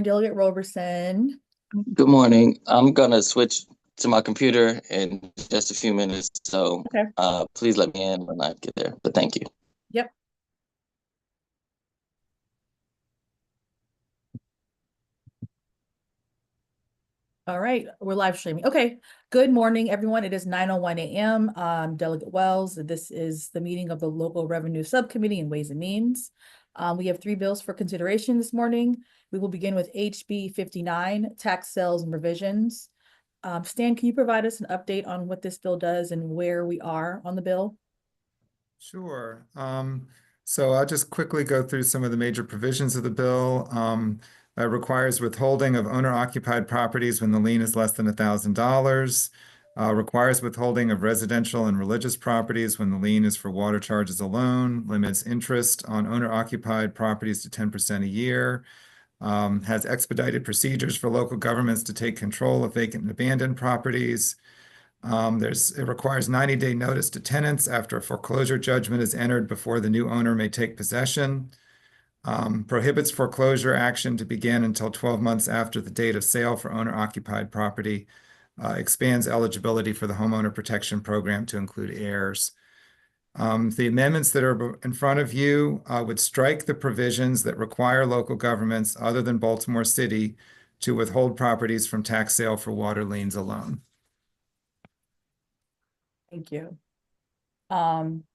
Delegate Roberson. Good morning. I'm gonna switch to my computer in just a few minutes, so Okay. please let me in when I get there. But thank you. Yep. All right, we're live streaming. Okay. Good morning, everyone. It is 9:01 a.m. Delegate Wells. This is the meeting of the Local Revenue Subcommittee and Ways and Means. We have 3 bills for consideration this morning. We will begin with HB 59, tax sales and revisions. Stan, can you provide us an update on what this bill does and where we are on the bill? Sure. So I'll just quickly go through some of the major provisions of the bill. It requires withholding of owner-occupied properties when the lien is less than $1,000. Requires withholding of residential and religious properties when the lien is for water charges alone. Limits interest on owner-occupied properties to 10% a year. Has expedited procedures for local governments to take control of vacant and abandoned properties. It requires 90-day notice to tenants after a foreclosure judgment is entered before the new owner may take possession. Prohibits foreclosure action to begin until 12 months after the date of sale for owner-occupied property. Expands eligibility for the homeowner protection program to include heirs. The amendments that are in front of you would strike the provisions that require local governments other than Baltimore City to withhold properties from tax sale for water liens alone. Thank you.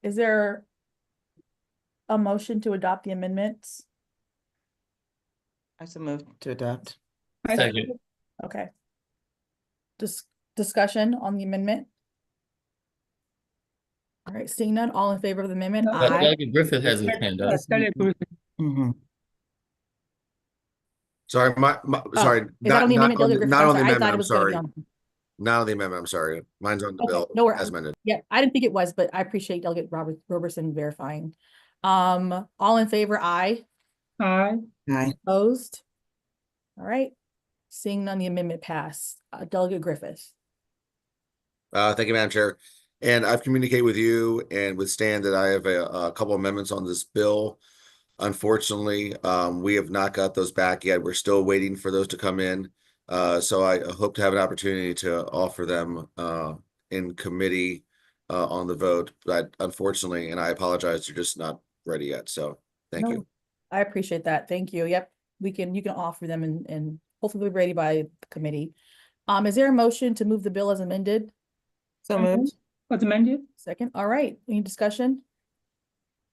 Is there a motion to adopt the amendments? I so move to adopt. Second. Okay. Discussion on the amendment? All right, seeing none, all in favor of the amendment? Aye. Delegate Griffith has his hand up. Mhm. Sorry, sorry. Is that on the amendment, Delegate Griffith? Not I'm on the sorry, I amendment, thought it I'm was gonna be sorry. on. Not on the amendment, I'm sorry. Mine's on the Okay, bill no worries. as amended. Yeah, I didn't think it was, but I appreciate Delegate Roberson verifying. All in favor, aye. Aye. Opposed? All right, seeing none, the amendment passed. Delegate Griffith. Thank you, Madam Chair. And I've communicated with you and with Stan that I have a couple amendments on this bill. Unfortunately, we have not got those back yet. We're still waiting for those to come in. So I hope to have an opportunity to offer them in committee on the vote. But unfortunately, and I apologize, they're just not ready yet. So thank you. I appreciate that. Thank you. Yep, you can offer them and hopefully be ready by the committee. Is there a motion to move the bill as amended? So moved. What's amended? Second. All right. Any discussion?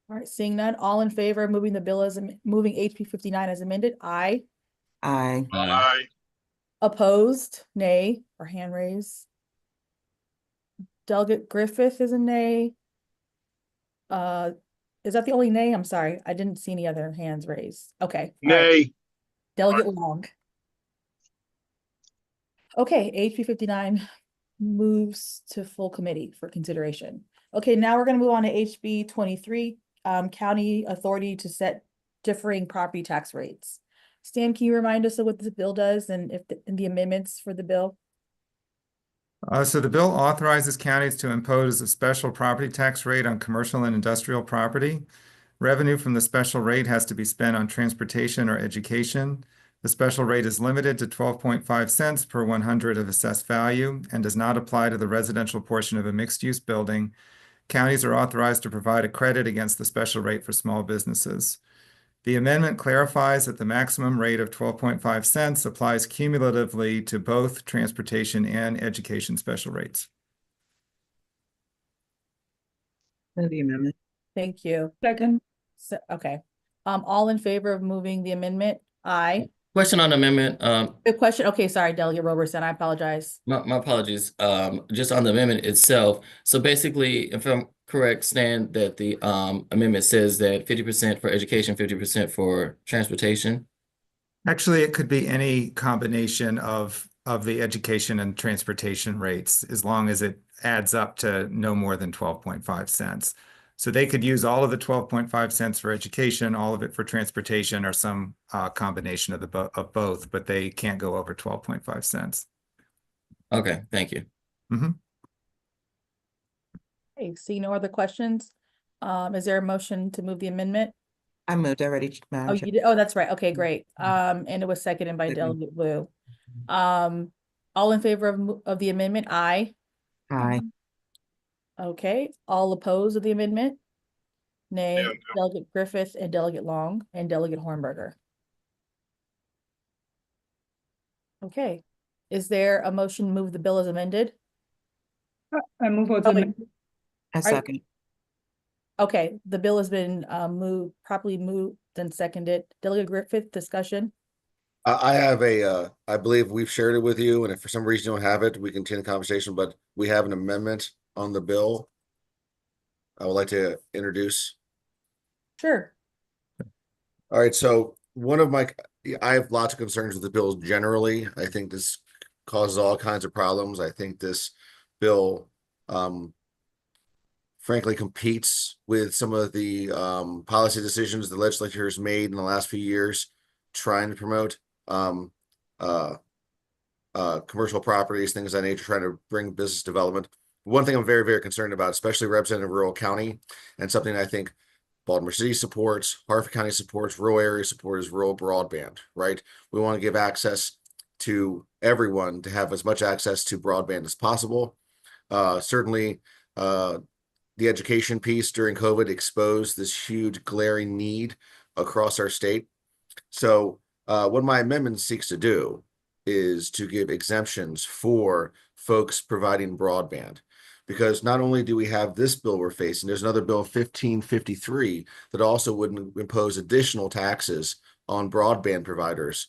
All right. Seeing none, all in favor of moving the bill as moving HB 59 as amended? Aye. Aye. Aye. Opposed? Nay, or hand raise. Delegate Griffith is a nay. Is that the only nay? I'm sorry. I didn't see any other hands raised. Okay. All right. Nay. Delegate Long. Okay, HB 59 moves to full committee for consideration. Okay, now we're going to move on to HB 23, county authority to set differing property tax rates. Stan, can you remind us of what this bill does and if the amendments for the bill? So the bill authorizes counties to impose a special property tax rate on commercial and industrial property. Revenue from the special rate has to be spent on transportation or education. The special rate is limited to 12.5 cents per 100 of assessed value and does not apply to the residential portion of a mixed-use building. Counties are authorized to provide a credit against the special rate for small businesses. The amendment clarifies that the maximum rate of 12.5 cents applies cumulatively to both transportation and education special rates. Move the amendment. Thank you. Second. So, okay. All in favor of moving the amendment? Aye. Question on the amendment. Good question. Okay, sorry, Delegate Roberson. I apologize. My apologies. Just on the amendment itself. So basically, if I'm correct, Stan, that the amendment says that 50% for education, 50% for transportation. Actually, it could be any combination of the education and transportation rates, as long as it adds up to no more than 12.5 cents. So they could use all of the 12.5 cents for education, all of it for transportation, or some combination of both, but they can't go over 12.5 cents. Okay, thank you. Mm-hmm. Okay, see no other questions. Is there a motion to move the amendment? I moved already, Oh, Madam Chair. you did, oh, that's right, okay, great, and it was seconded by Second. Delegate Wu. All in favor of the amendment, aye. Aye. Okay, all opposed of the amendment? Nay. Delegate Griffith and Delegate Long and Delegate Hornberger. Okay, is there a motion to move the bill as amended? I move for Oh, the, wait. I second. Okay, the bill has been properly moved and seconded. Delegate Griffith, discussion? I have I believe we've shared it with you, and if for some reason you don't have it, we can continue the conversation, but we have an amendment on the bill. I would like to introduce. Sure. All right, so I have lots of concerns with the bill generally. I think this causes all kinds of problems. I think this bill, frankly, competes with some of the policy decisions the legislature has made in the last few years, trying to promote commercial properties, things of that nature, trying to bring business development. One thing I'm very, very concerned about, especially representing rural county, and something I think Baltimore City supports, Harford County supports, rural area support is rural broadband, right? We want to give access to everyone to have as much access to broadband as possible. Certainly, the education piece during COVID exposed this huge glaring need across our state. So what my amendment seeks to do is to give exemptions for folks providing broadband. Because not only do we have this bill we're facing, there's another bill 1553 that also would impose additional taxes on broadband providers.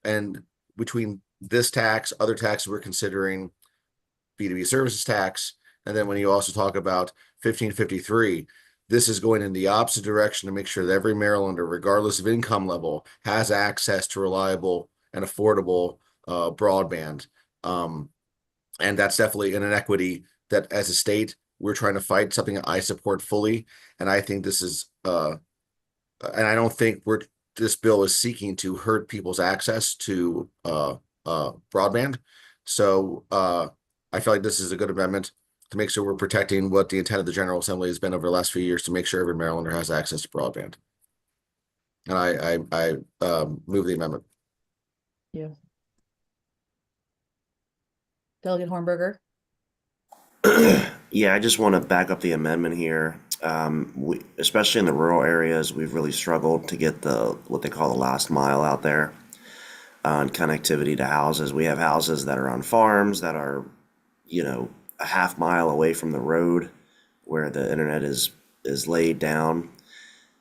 And between this tax, other taxes we're considering, B2B services tax, and then when you also talk about 1553, this is going in the opposite direction to make sure that every Marylander, regardless of income level, has access to reliable and affordable broadband. And that's definitely an inequity that as a state, we're trying to fight, something I support fully. And I think this is, and I don't think this bill is seeking to hurt people's access to broadband. So I feel like this is a good amendment to make sure we're protecting what the intent of the General Assembly has been over the last few years to make sure every Marylander has access to broadband. And I move the amendment. Yeah. Delegate Hornberger? Yeah, I just want to back up the amendment here. Especially in the rural areas, we've really struggled to get what they call the last mile out there on connectivity to houses. We have houses that are on farms that are, a half mile away from the road where the internet is laid down.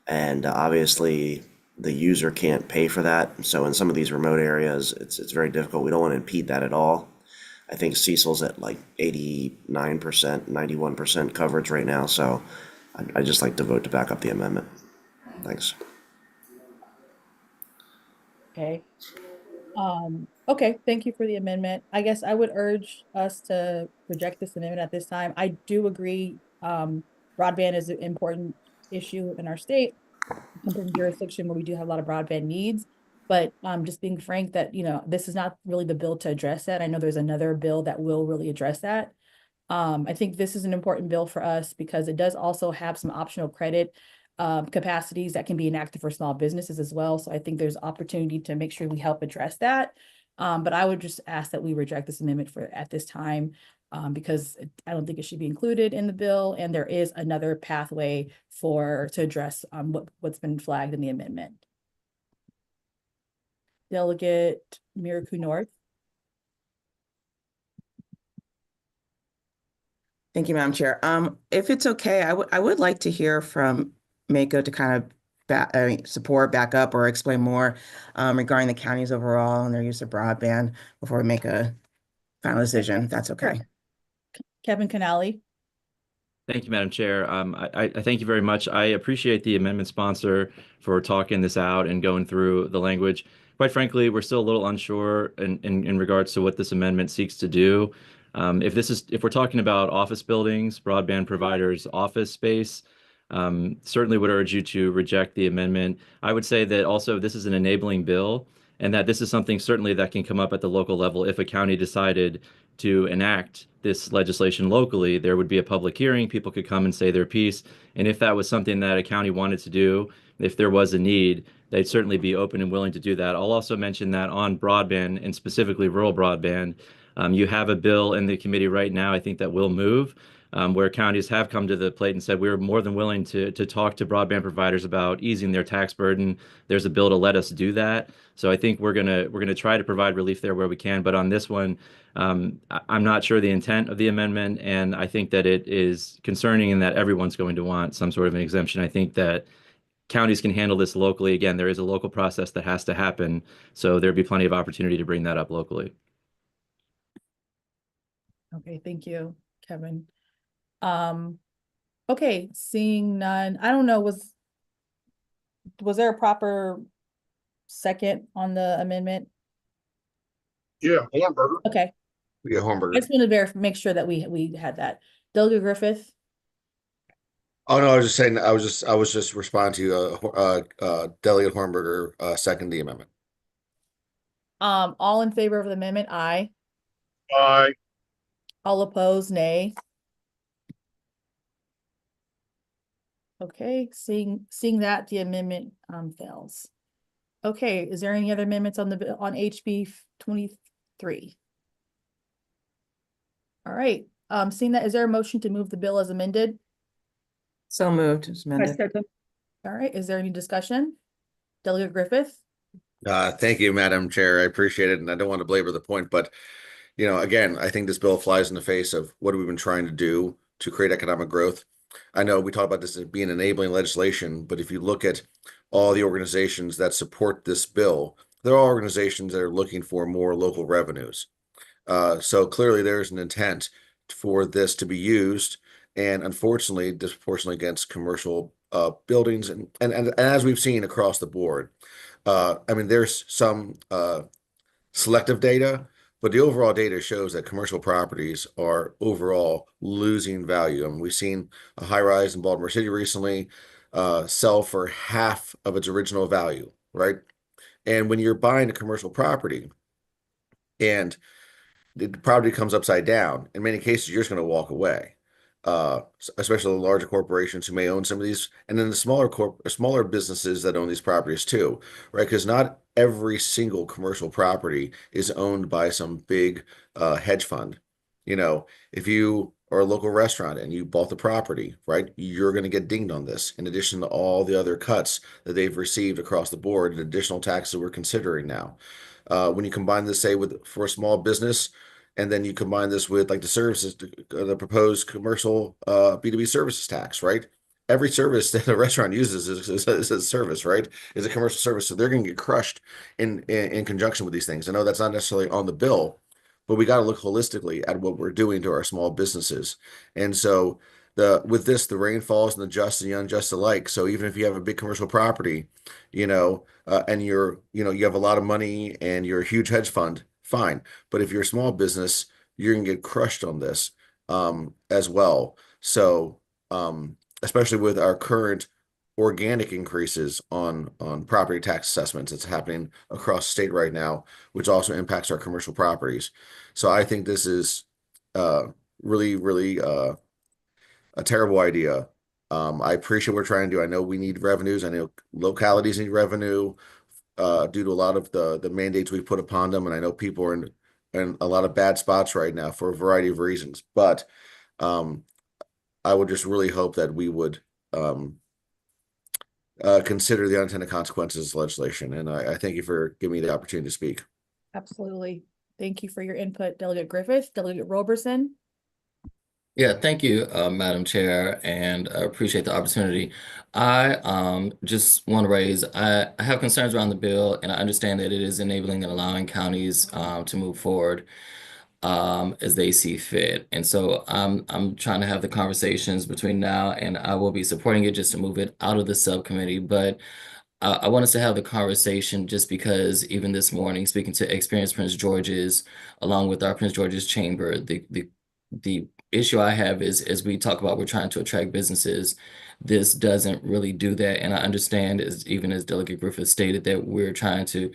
And obviously the user can't pay for that. So in some of these remote areas, it's very difficult. We don't want to impede that at all. I think Cecil's at like 89%, 91% coverage right now. So I'd just like to vote to back up the amendment. Thanks. Okay. Okay, thank you for the amendment. I guess I would urge us to reject this amendment at this time. I do agree, broadband is an important issue in our state, important jurisdiction where we do have a lot of broadband needs. But just being frank that, this is not really the bill to address that. I know there's another bill that will really address that. I think this is an important bill for us because it does also have some optional credit capacities that can be enacted for small businesses as well. So I think there's opportunity to make sure we help address that. But I would just ask that we reject this amendment at this time because I don't think it should be included in the bill. And there is another pathway to address what's been flagged in the amendment. Delegate Miracle North. Thank you, Madam Chair. If it's okay, I would like to hear from Mako to kind of support, back up, or explain more regarding the counties overall and their use of broadband before we make a final decision, if that's okay. Sure. Kevin Canali. Thank you, Madam Chair. I thank you very much. I appreciate the amendment sponsor for talking this out and going through the language. Quite frankly, we're still a little unsure in regards to what this amendment seeks to do. If we're talking about office buildings, broadband providers, office space, certainly would urge you to reject the amendment. I would say that also this is an enabling bill and that this is something certainly that can come up at the local level. If a county decided to enact this legislation locally, there would be a public hearing, people could come and say their piece. And if that was something that a county wanted to do, if there was a need, they'd certainly be open and willing to do that. I'll also mention that on broadband, and specifically rural broadband, you have a bill in the committee right now, I think, that will move, where counties have come to the plate and said we're more than willing to talk to broadband providers about easing their tax burden. There's a bill to let us do that. So I think we're gonna try to provide relief there where we can. But on this one, I'm not sure the intent of the amendment, and I think that it is concerning in that everyone's going to want some sort of an exemption. I think that counties can handle this locally. Again, there is a local process that has to happen, so there'd be plenty of opportunity to bring that up locally. Okay, thank you, Kevin. Okay, seeing none, I don't know, was there a proper second on the amendment? Yeah, hamburger. Okay, Yeah, I hamburger. just want to make sure that we had that. Delegate Griffith, Oh, no, I was just saying, I was just responding to Delegate Hornberger, second the amendment. all in favor of the amendment, aye. Aye. All opposed, nay. Okay, seeing that, the amendment fails. Okay, is there any other amendments on the bill on HB 23? All right, seeing that, is there a motion to move the bill as amended? So moved, it's I amended. second. All right, is there any discussion? Delegate Griffith? Thank you, Madam Chair. I appreciate it, and I don't want to belabor the point, but again, I think this bill flies in the face of what we've been trying to do to create economic growth. I know we talk about this as being enabling legislation, but if you look at all the organizations that support this bill, they're all organizations that are looking for more local revenues. So clearly there's an intent for this to be used, and unfortunately, disproportionately against commercial buildings, and as we've seen across the board. I mean, there's some selective data, but the overall data shows that commercial properties are overall losing value. I mean, we've seen a high rise in Baltimore City recently sell for half of its original value, right? And when you're buying a commercial property and the property comes upside down, in many cases, you're just going to walk away. Especially the larger corporations who may own some of these, and then the smaller businesses that own these properties too, right? Because not every single commercial property is owned by some big hedge fund. If you are a local restaurant and you bought the property, right, you're going to get dinged on this, in addition to all the other cuts that they've received across the board and additional taxes we're considering now. When you combine this, say, for a small business, and then you combine this with like the services, the proposed commercial B2B services tax, right? Every service that a restaurant uses is a service, right? Is a commercial service. So they're going to get crushed in conjunction with these things. I know that's not necessarily on the bill, but we got to look holistically at what we're doing to our small businesses. And so with this, the rain falls on the just and the unjust alike. So even if you have a big commercial property, and you have a lot of money and you're a huge hedge fund, fine. But if you're a small business, you're gonna get crushed on this as well. So especially with our current organic increases on property tax assessments, it's happening across the state right now, which also impacts our commercial properties. So I think this is really, really a terrible idea. I appreciate what we're trying to do. I know we need revenues. I know localities need revenue due to a lot of the mandates we've put upon them. And I know people are in a lot of bad spots right now for a variety of reasons. But I would just really hope that we would consider the unintended consequences of legislation. And I thank you for giving me the opportunity to speak. Absolutely. Thank you for your input, Delegate Griffith. Delegate Roberson? Yeah, thank you, Madam Chair, and I appreciate the opportunity. I just want to raise, I have concerns around the bill, and I understand that it is enabling and allowing counties to move forward as they see fit. And so I'm trying to have the conversations between now, and I will be supporting it just to move it out of the subcommittee. But I want us to have the conversation just because even this morning, speaking to Experienced Prince George's, along with our Prince George's Chamber, the issue I have is, as we talk about, we're trying to attract businesses. This doesn't really do that. And I understand, even as Delegate Griffith stated, that we're trying to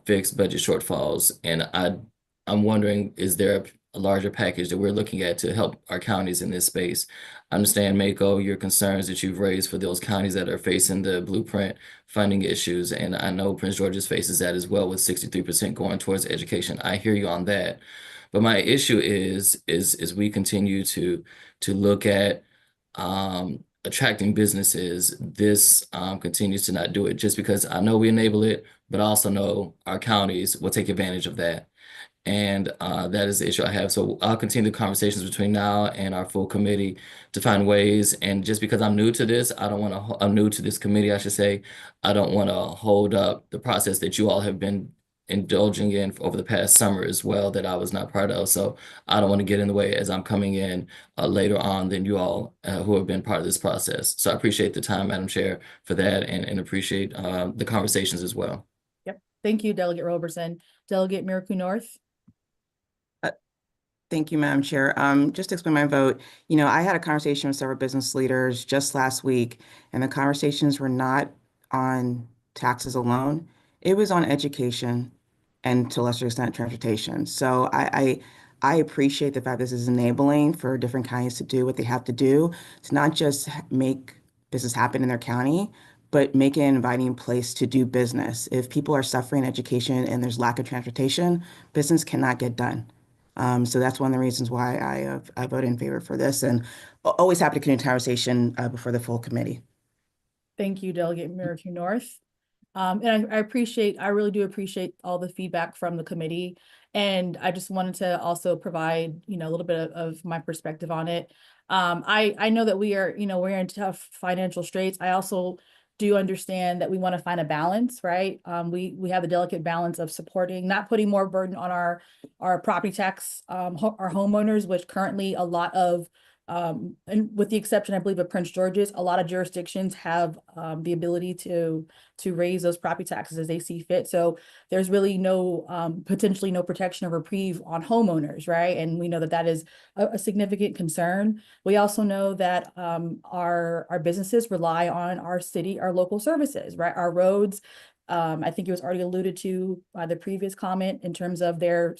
fix budget shortfalls. And I'm wondering, is there a larger package that we're looking at to help our counties in this space. I understand, Mako, your concerns that you've raised for those counties that are facing the blueprint funding issues, and I know Prince George's faces that as well with 63% going towards education. I hear you on that. But my issue is we continue to look at attracting businesses. This continues to not do it just because I know we enable it, but I also know our counties will take advantage of that. And that is the issue I have. So I'll continue the conversations between now and our full committee to find ways. And just because I'm new to this, I'm new to this committee, I should say, I don't want to hold up the process that you all have been indulging in over the past summer as well that I was not part of. So I don't want to get in the way as I'm coming in later on than you all who have been part of this process. So I appreciate the time, Madam Chair, for that and appreciate the conversations as well. Yep. Thank you, Delegate Roberson. Delegate Miracle North. Thank you, Madam Chair. Just to explain my vote, I had a conversation with several business leaders just last week, and the conversations were not on taxes alone. It was on education and to a lesser extent transportation. So I appreciate the fact this is enabling for different counties to do what they have to do to not just make business happen in their county, but make it an inviting place to do business. If people are suffering education and there's lack of transportation, business cannot get done. So that's one of the reasons why I voted in favor for this, and always happy to continue the conversation before the full committee. Thank you, Delegate Miracle North. And I really do appreciate all the feedback from the committee. And I just wanted to also provide, a little bit of my perspective on it. I know that we're in tough financial straits. I also do understand that we want to find a balance, right? We have the delicate balance of supporting, not putting more burden on our property tax, our homeowners, which currently a lot of, and with the exception, I believe, of Prince George's, a lot of jurisdictions have the ability to raise those property taxes as they see fit. So there's really potentially no protection or reprieve on homeowners, right? And we know that is a significant concern. We also know that our businesses rely on our local services, right? Our roads. I think it was already alluded to by the previous comment in terms of their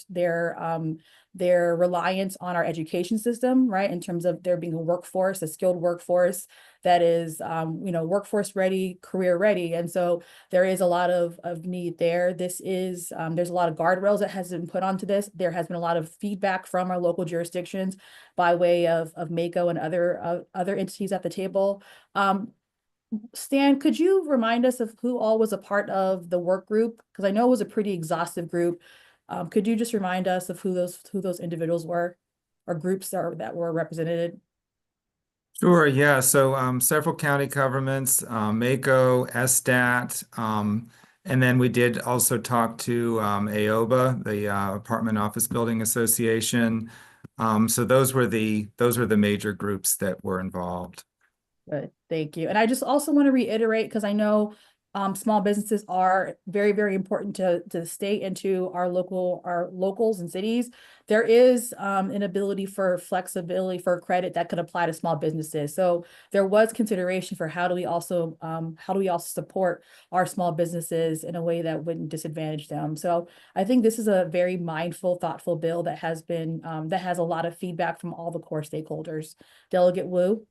reliance on our education system, right? In terms of there being a skilled workforce that is, workforce ready, career ready. And so there is a lot of need there. There's a lot of guardrails that has been put onto this. There has been a lot of feedback from our local jurisdictions by way of Mako and other entities at the table. Stan, could you remind us of who all was a part of the work group? Because I know it was a pretty exhaustive group. Could you just remind us of who those individuals were or groups that were represented? Sure, yeah. So several county governments, Mako, SDAT, and then we did also talk to AOBA, the Apartment Office Building Association. So those were the major groups that were involved. Good, thank you. And I just also want to reiterate, because I know small businesses are very, very important to the state and to our locals and cities. There is an ability for flexibility for credit that could apply to small businesses. So there was consideration for how do we also support our small businesses in a way that wouldn't disadvantage them. So I think this is a very mindful, thoughtful bill that has a lot of feedback from all the core stakeholders. Delegate Wu.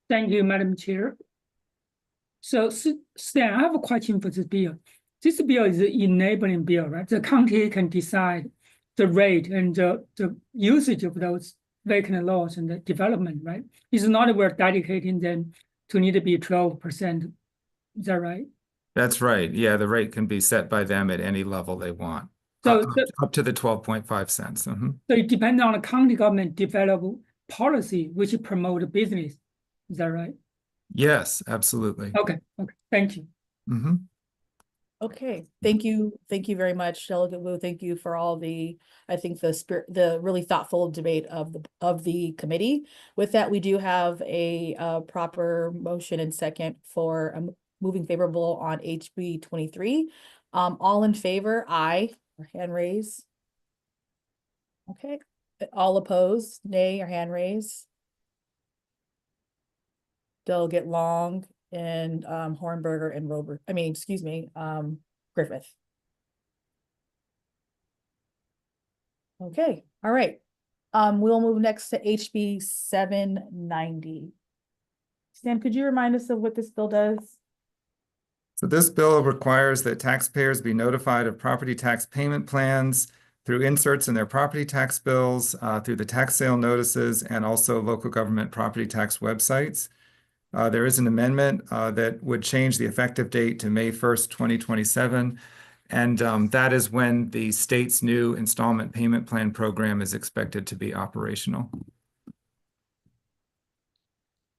Thank you, Madam Chair. So, Stan, I have a question for this bill. This bill is an enabling bill, right? The county can decide the rate and the usage of those vacant lots and the development, right? It's not that we're dedicating them to need to be 12%. Is that right? That's right. Yeah, the rate can be set by them at any level they want. So up to the 12.5 cents. So it depends on the county government develop policy which promote business. Is that right? Yes, absolutely. Okay. Thank you. Okay, thank you very much, Delegate Wu. Thank you for all the really thoughtful debate of the committee. With that, we do have a proper motion and second for moving favorable on HB 23. All in favor, aye, or hand raise. Okay, all opposed, nay, or hand raise. Delegate Long and Hornberger and Griffith. Okay, All right, we'll move next to HB 790. Sam, could you remind us of what this bill does? So this bill requires that taxpayers be notified of property tax payment plans through inserts in their property tax bills, through the tax sale notices, and also local government property tax websites. There is an amendment that would change the effective date to May 1st, 2027. And that is when the state's new installment payment plan program is expected to be operational.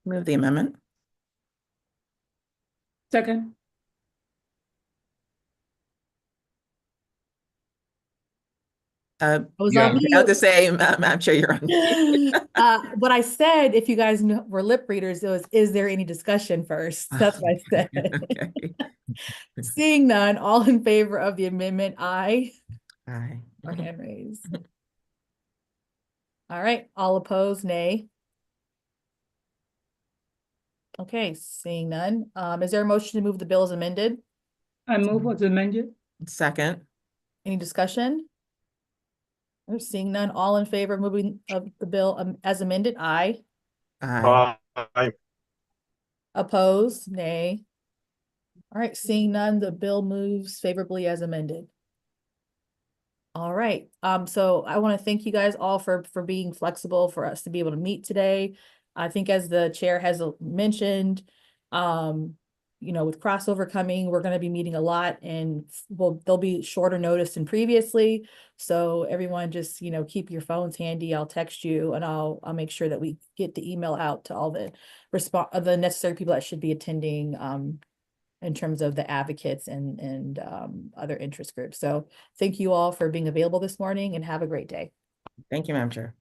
Move the amendment. Second. Was Yeah. on mute. About to say, Madam Chair, you're on mute. What I said, if you guys were lip readers, it was, is there any discussion first? That's what I said. Okay. Seeing none, all in favor of the amendment, aye. Aye. Or hand raised. All right, all opposed, nay. Okay, seeing none. Is there a motion to move the bill as amended? I move as amended. Second. Any discussion? Or seeing none, all in favor of moving of the bill as amended, aye. Aye. Opposed, nay. All right, seeing none, the bill moves favorably as amended. All right, so I want to thank you guys all for being flexible for us to be able to meet today. I think as the chair has mentioned, you know, with crossover coming, we're going to be meeting a lot, and there'll be shorter notice than previously. So everyone just, you know, keep your phones handy. I'll text you, and I'll make sure that we get the email out to all the the necessary people that should be attending, in terms of the advocates and other interest groups. So thank you all for being available this morning, and have a great day. Thank you, Madam Chair.